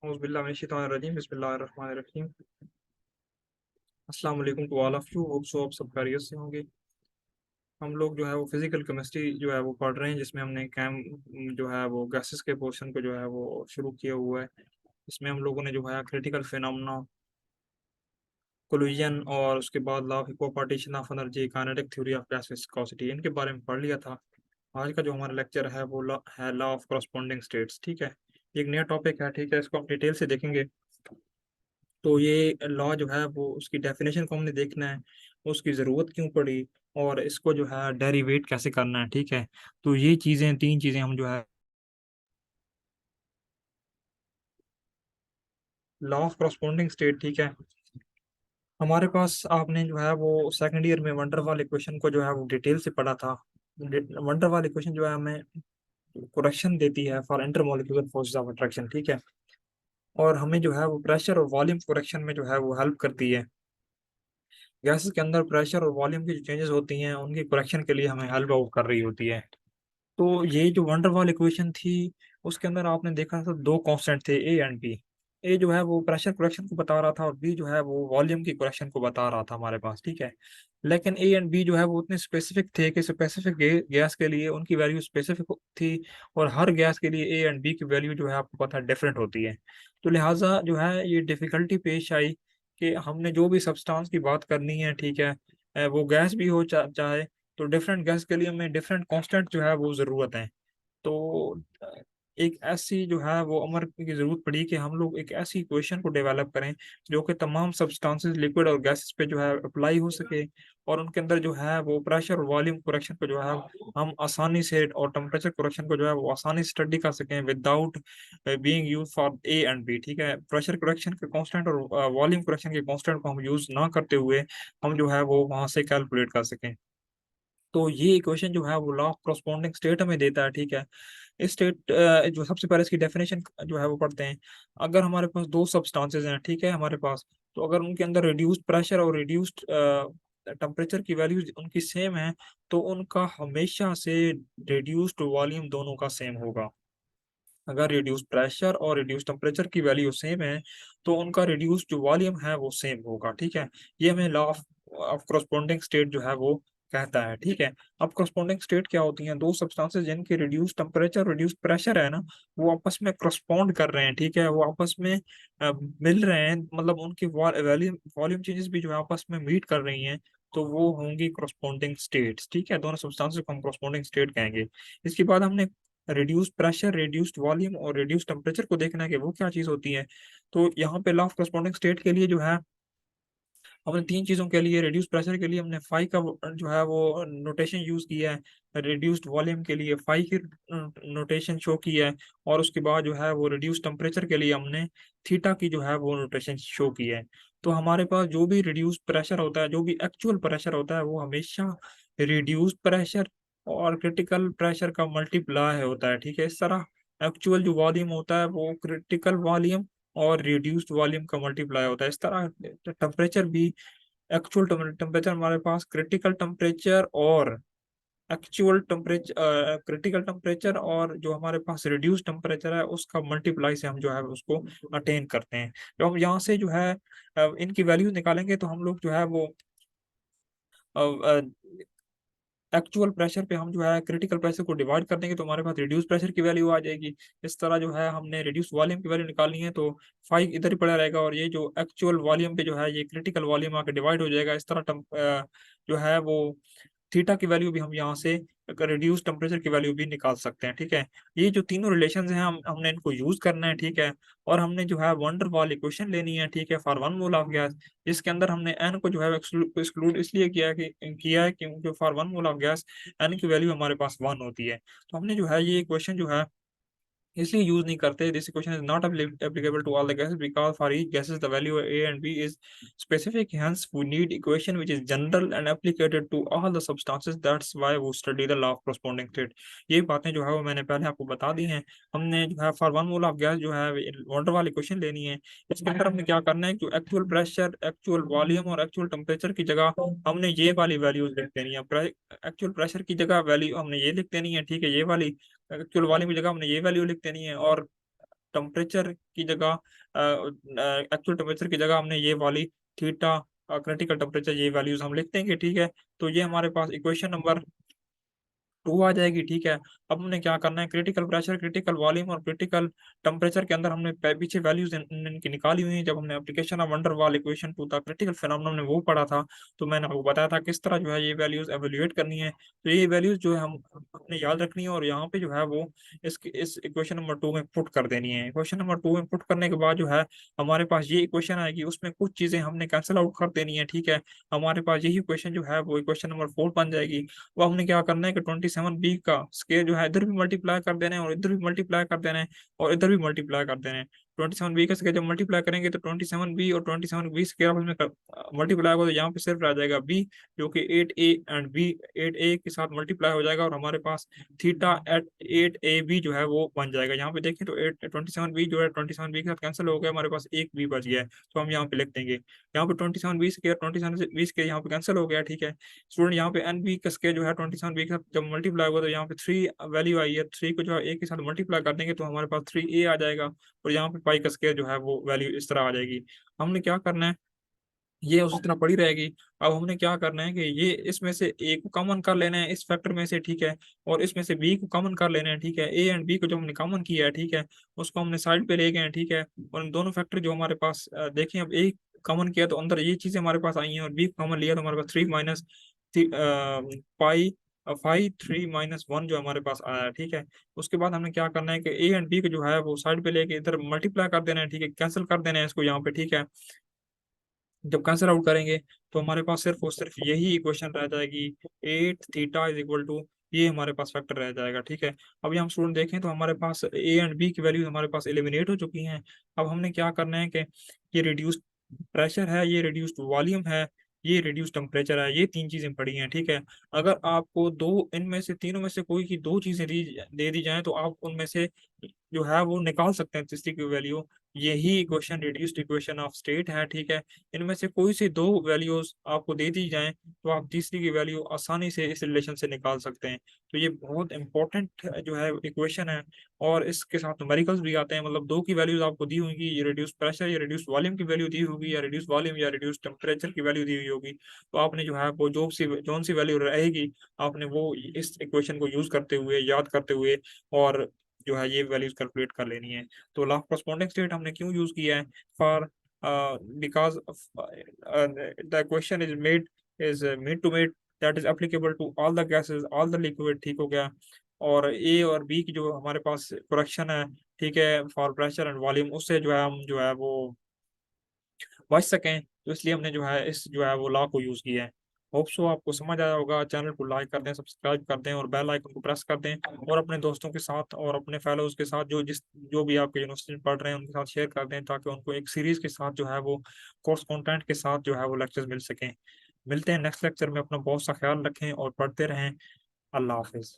औज़ुबिल्लाहिमिनश्शैतानिर्रजीम बिस्मिल्लाहिर्रहमानिर्रहीम। अस्सलाम वालेकुम to all of you. Hope so आप सब खैरियत से होंगे। हम लोग जो है वो फिजिकल केमिस्ट्री जो है वो पढ़ रहे हैं, जिसमें हमने कैम जो है वो गैसेस के पोर्शन को जो है वो शुरू किया हुआ है। इसमें हम लोगों ने जो है क्रिटिकल फिनोमेना, कोलिजन और उसके बाद law of equipartition of energy, kinetic theory of gas viscosity, इनके बारे में पढ़ लिया था। आज का जो हमारा लेक्चर है वो लॉ ऑफ करस्पॉन्डिंग स्टेट्स। ठीक है, एक नया टॉपिक है। ठीक है, इसको हम डिटेल से देखेंगे। तो ये लॉ जो है वो उसकी डेफिनेशन को हमने देखना है, उसकी ज़रूरत क्यों पड़ी, और इसको जो है डेरिवेट कैसे करना है। ठीक है, तो ये चीज़ें, तीन चीज़ें हम जो है लॉ ऑफ करस्पॉन्डिंग स्टेट। ठीक है, हमारे पास आपने जो है वो सेकंड ईयर में वंडरवॉल इक्वेशन को जो है वो डिटेल से पढ़ा था। वंडरवॉल इक्वेशन जो है हमें करेक्शन देती है for intermolecular forces of attraction. ठीक है, और हमें जो है वो प्रेशर और वॉल्यूम करेक्शन में जो है वो हेल्प करती है। गैसेस के अंदर प्रेशर और वॉल्यूम की जो चेंजेस होती हैं उनकी करेक्शन के लिए हमें हेल्प आउट कर रही होती है। तो ये जो वंडरवॉल इक्वेशन थी, उसके अंदर आपने देखा था दो कांस्टेंट थे, ए एंड बी। ए जो है वो प्रेशर करेक्शन को बता रहा था, और बी जो है वो वॉल्यूम की करेक्शन को बता रहा था हमारे पास। ठीक है, लेकिन ए एंड बी जो है वो उतने स्पेसिफिक थे कि स्पेसिफिक गैस के लिए उनकी वैल्यू स्पेसिफिक थी, और हर गैस के लिए ए एंड बी की वैल्यू जो है आपको पता है डिफरेंट होती है। तो लिहाजा जो है ये डिफिकल्टी पेश आई कि हमने जो भी सब्सटेंस की बात करनी है, ठीक है, वो गैस भी हो चाहे, तो डिफरेंट गैस के लिए हमें डिफरेंट कांस्टेंट जो है वो ज़रूरत है। तो एक ऐसी जो है वो अमर की ज़रूरत पड़ी कि हम लोग एक ऐसी इक्वेशन को डेवलप करें जो कि तमाम सब्सटेंसेस, लिक्विड और गैसेस पे जो है अप्लाई हो सके, और उनके अंदर जो है वो प्रेशर और वॉल्यूम करेक्शन को जो है हम आसानी से, और टेम्परेचर करेक्शन को जो है वो आसानी से स्टडी कर सकें without being use for A and B. ठीक है, प्रेशर करेक्शन के कांस्टेंट और वॉल्यूम करेक्शन के कांस्टेंट को हम यूज ना करते हुए हम जो है वो वहां से कैलकुलेट कर सकें। तो ये इक्वेशन जो है वो लॉ ऑफ करस्पॉन्डिंग स्टेट हमें देता है। ठीक है, इस स्टेट जो सबसे पहले इसकी डेफिनेशन जो है वो पढ़ते हैं। अगर हमारे पास दो सब्सटेंसेस हैं, ठीक है, हमारे पास, तो अगर उनके अंदर रिड्यूस्ड प्रेशर और रिड्यूस्ड टेम्परेचर की वैल्यूज उनकी सेम है, तो उनका हमेशा से रिड्यूस्ड वॉल्यूम दोनों का सेम होगा। अगर रिड्यूस्ड प्रेशर और रिड्यूस्ड टेम्परेचर की वैल्यू सेम है, तो उनका रिड्यूस्ड जो वॉल्यूम है वो सेम होगा। ठीक है, ये हमें लॉ ऑफ करस्पॉन्डिंग स्टेट जो है वो कहता है। ठीक है, अब करस्पॉन्डिंग स्टेट क्या होती हैं? दो सब्सटेंसेस जिनके रिड्यूस्ड टेम्परेचर रिड्यूस्ड प्रेशर है ना, वो आपस में करस्पॉन्ड कर रहे हैं। ठीक है, वो आपस में मिल रहे हैं, मतलब उनकी वॉल्यूम वॉल्यूम चेंजेस भी जो है आपस में मीट कर रही हैं, तो वो होंगी करस्पॉन्डिंग स्टेट्स। ठीक है, दोनों सब्सटेंसेस को हम करस्पॉन्डिंग स्टेट कहेंगे। इसके बाद हमने रिड्यूस्ड प्रेशर, रिड्यूस्ड वॉल्यूम और रिड्यूस्ड टेम्परेचर को देखना है कि वो क्या चीज़ होती है। तो यहाँ पे लॉ ऑफ करस्पॉन्डिंग स्टेट के लिए जो है हमने तीन चीज़ों के लिए, रिड्यूस प्रेशर के लिए हमने फाई का जो है वो नोटेशन यूज़ किया है, रिड्यूस्ड वॉल्यूम के लिए फाई की नोटेशन शो की है, और उसके बाद जो है वो रिड्यूस टेम्परेचर के लिए हमने थीटा की जो है वो नोटेशन शो की है। तो हमारे पास जो भी रिड्यूस प्रेशर होता है, जो भी एक्चुअल प्रेशर होता है, वो हमेशा रिड्यूस प्रेशर और क्रिटिकल प्रेशर का मल्टीप्लाई होता है। ठीक है, इस तरह एक्चुअल जो वॉल्यूम होता है वो क्रिटिकल वॉल्यूम और रिड्यूस्ड वॉल्यूम का मल्टीप्लाई होता है। इस तरह टेम्परेचर भी, एक्चुअल टेम्परेचर हमारे पास क्रिटिकल टेम्परेचर और क्रिटिकल टेम्परेचर और जो हमारे पास रिड्यूस टेम्परेचर है उसका मल्टीप्लाई से हम जो है उसको अटेन करते हैं। जब हम यहाँ से जो है इनकी वैल्यू निकालेंगे, तो हम लोग जो है वो एक्चुअल प्रेशर पे हम जो है क्रिटिकल प्रेशर को डिवाइड कर देंगे, तो हमारे पास रिड्यूस प्रेशर की वैल्यू आ जाएगी। इस तरह जो है हमने रिड्यूस वॉल्यूम की वैल्यू निकालनी है, तो 5 इधर ही पड़ा रहेगा, और ये जो एक्चुअल वॉल्यूम पे जो है ये क्रिटिकल वॉल्यूम आके डिवाइड हो जाएगा। इस तरह जो है वो थीटा की वैल्यू भी हम यहाँ से रिड्यूस टेम्परेचर की वैल्यू भी निकाल सकते हैं। ठीक है, ये जो तीनों रिलेशंस हैं हमने इनको यूज करना है। ठीक है, और हमने जो है वंडर वॉल इक्वेशन लेनी है। ठीक है, for one mole of gas, जिसके अंदर हमने एन को जो है एक्सक्लूड इसलिए किया है क्योंकि for one mole of gas n की वैल्यू हमारे पास 1 होती है। तो हमने जो है ये इक्वेशन जो है इसलिए यूज नहीं करते। This equation is not applicable to all the gases because for each gases the value of A and B is specific. Hence we need equation which is general and applicated to all the substances. That's why we study the law of corresponding state. ये बातें जो है वो मैंने पहले आपको बता दी हैं। हमने जो है for one mole of gas जो है वाटर वाली इक्वेशन लेनी है। इसके अंदर हमने क्या करना है, जो एक्चुअल प्रेशर, एक्चुअल वॉल्यूम और एक्चुअल टेम्परेचर की जगह हमने ये वाली वैल्यूज लिख देनी है। एक्चुअल प्रेशर की जगह वैल्यू हमने ये लिख देनी है। ठीक है, ये वाली एक्चुअल वॉल्यूम की जगह हमने ये वैल्यू लिख देनी है, और टेम्परेचर की जगह, एक्चुअल टेम्परेचर की जगह हमने ये वाली थीटा क्रिटिकल टेम्परेचर ये वैल्यूज हम लिख देंगे, ठीक है। तो ये हमारे पास इक्वेशन नंबर 2 आ जाएगी, ठीक है। अब हमने क्या करना है, क्रिटिकल प्रेशर, क्रिटिकल वॉल्यूम और क्रिटिकल टेम्परेचर के अंदर हमने पीछे वैल्यूज इनकी निकाली हुई हैं। जब हमने एप्लीकेशन ऑफ वंडर वाल equation two the critical phenomenon हमने वो पढ़ा था, तो मैंने आपको बताया था किस तरह जो है ये वैल्यूज एवेल्युएट करनी है। तो ये वैल्यूज जो है हम हमने याद रखनी है, और यहाँ पे जो है वो इस इक्वेशन नंबर 2 में पुट कर देनी है। इक्वेशन नंबर 2 में पुट करने के बाद जो है हमारे पास ये इक्वेशन आएगी, उसमें कुछ चीजें हमने कैंसिल आउट कर देनी है, ठीक है। हमारे पास यही इक्वेशन जो है वो इक्वेशन नंबर 4 बन जाएगी। वो हमने क्या करना है कि 27b का स्केयर जो है इधर भी मल्टीप्लाई कर देना है, और इधर भी मल्टीप्लाई कर देना है, और इधर भी मल्टीप्लाई कर देना है। 27b का स्केयर जब मल्टीप्लाई करेंगे तो 27b और 27b स्केयर आपस में मल्टीप्लाई होगा, तो यहाँ पे सिर्फ रह जाएगा b, जो कि 8a एंड b, 8a के साथ मल्टीप्लाई हो जाएगा, और हमारे पास थीटा एट 8ab जो है वो बन जाएगा। यहाँ पे देखें तो 27b जो है 27b के साथ कैंसिल हो गया, हमारे पास एक b बच गया है, तो हम यहाँ पे लिख देंगे। यहाँ पे 27b स्केयर 27b स्केयर यहाँ पे कैंसिल हो गया, ठीक है स्टूडेंट। यहाँ पे एन बी का स्केयर जो है 27b के साथ जब मल्टीप्लाई हुआ, तो यहाँ पे 3 वैल्यू आई है, 3 को जो है ए के साथ मल्टीप्लाई कर देंगे तो हमारे पास 3a आ जाएगा, और यहाँ पे पाई का स्केयर जो है वो वैल्यू इस तरह आ जाएगी। हमने क्या करना है, ये उसी तरह पड़ी रहेगी। अब हमने क्या करना है कि ये इसमें से ए को कॉमन कर लेना है इस फैक्टर में से, ठीक है, और इसमें से बी को कॉमन कर लेना है, ठीक है। ए एंड बी को जो हमने कॉमन किया है, ठीक है, उसको हमने साइड पे ले गए हैं, ठीक है। और इन दोनों फैक्टर जो हमारे पास देखें, अब ए कॉमन किया तो अंदर ये चीजें हमारे पास आई हैं, और बी कॉमन लिया तो हमारे पास 3 माइनस पाई 5 3 - 1 जो हमारे पास आया है, ठीक है। उसके बाद हमने क्या करना है कि ए एंड बी को जो है वो साइड पे लेके इधर मल्टीप्लाई कर देना है, ठीक है, कैंसिल कर देना है इसको यहाँ पे, ठीक है। जब कैंसिल आउट करेंगे तो हमारे पास सिर्फ और सिर्फ यही इक्वेशन रह जाएगी, 8 थीटा इज इक्वल टू, ये हमारे पास फैक्टर रह जाएगा, ठीक है। अब ये हम स्टूडेंट देखें तो हमारे पास ए एंड बी की वैल्यूज हमारे पास एलिमिनेट हो चुकी हैं। अब हमने क्या करना है कि ये रिड्यूस प्रेशर है, ये रिड्यूस्ड वॉल्यूम है, ये रिड्यूस टेम्परेचर है, ये तीन चीजें पड़ी हैं, ठीक है। अगर आपको दो इनमें से तीनों में से कोई की दो चीजें दे दी जाएं, तो आप उनमें से जो है वो निकाल सकते हैं तीसरी की वैल्यू। यही equation reduced equation of state है, ठीक है। इनमें से कोई सी दो वैल्यूज आपको दे दी जाएं, तो आप तीसरी की वैल्यू आसानी से इस रिलेशन से निकाल सकते हैं। तो ये बहुत इंपॉर्टेंट जो है इक्वेशन है, और इसके साथ न्यूमेरिकल्स भी आते हैं, मतलब दो की वैल्यूज आपको दी होंगी, ये रिड्यूस प्रेशर या रिड्यूस वॉल्यूम की वैल्यू दी होगी, या रिड्यूस वॉल्यूम या रिड्यूस टेम्परेचर की वैल्यू दी हुई होगी। तो आपने जो है वो जोन सी वैल्यू रहेगी, आपने वो इस इक्वेशन को यूज करते हुए, याद करते हुए, और जो है ये वैल्यूज कैलकुलेट कर लेनी है। तो लॉ ऑफ कॉरस्पॉन्डिंग स्टेट हमने क्यों यूज किया है, for because the question is made to made, that is applicable to all the gases all the liquid, ठीक हो गया। और ए और बी की जो हमारे पास करेक्शन है, ठीक है, फॉर प्रेशर एंड वॉल्यूम, उससे जो है हम जो है वो बच सकें, तो इसलिए हमने जो है इस जो है वो लॉ को यूज किया है। होप सो आपको समझ आया होगा। चैनल को लाइक कर दें, सब्सक्राइब कर दें, और बेल आइकन को प्रेस कर दें, और अपने दोस्तों के साथ और अपने फेलोज के साथ जो भी आपके यूनिवर्सिटी में पढ़ रहे हैं उनके साथ शेयर कर दें, ताकि उनको एक सीरीज के साथ जो है वो कोर्स कंटेंट के साथ जो है वो लेक्चर्स मिल सकें। मिलते हैं नेक्स्ट लेक्चर में। अपना बहुत सा ख्याल रखें और पढ़ते रहें। अल्लाह हाफिज।